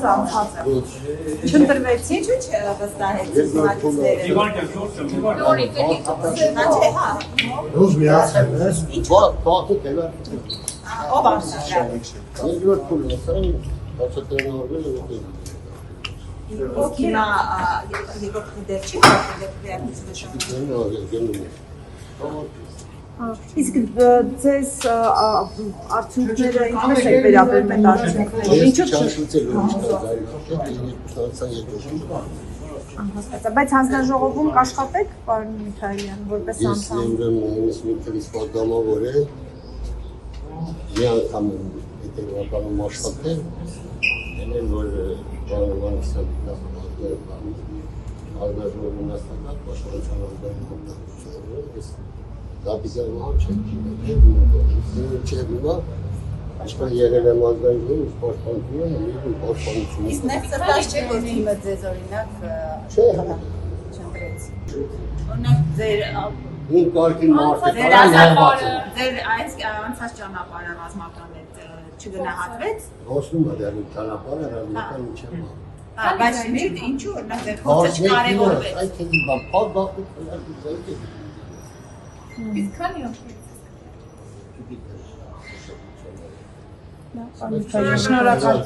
Ոնց անցած է։ Չընտրվեցի, չէ՞ վստահեցի բնակիչները։ Ռուզ միացել ես։ Բախտը դելա։ Ով արշավ։ Երկրորդ փուլը բացատրել է Հիմա երկրորդ դեր չի Իսկ ձեզ արդյունքները ինչպես եք վերաբերում այդ արդյունքները։ Ինչու՞ Բայց հանձնաժողովում կաշխատեք, պարոն Միքայելյան, որպես անդամ։ Ես ուրեմն պատգամավոր եմ, մի անգամ հետևականում աշխատել, են որ բանվանստան հանձնաժողովում նստանակ, պաշտպանության ազգային հոկտակություն, դապիզարում չեք չէ հիմա, ինչպես եղել եմ ազգային ժողովում, պաշտպանություն եմ, և պաշտպանություն։ Իսկ ներս սրտաշ չէ, որ թիմը ձեզ օրինակ չընտրեց։ Օրինակ ձեր Ին կարգին մարդը ձեր այս անցած ճանապարհը ռազմական չգնահատվեց։ Հոսնում է դեռ ճանապարհը ռազմական չեմ։ Բայց ինչու օրինակ ձեր փորձը չկարևորվեց։ Այդ է բան, բախտը քննարկել։ Իսկ քանի օր։ Շնորհակալ։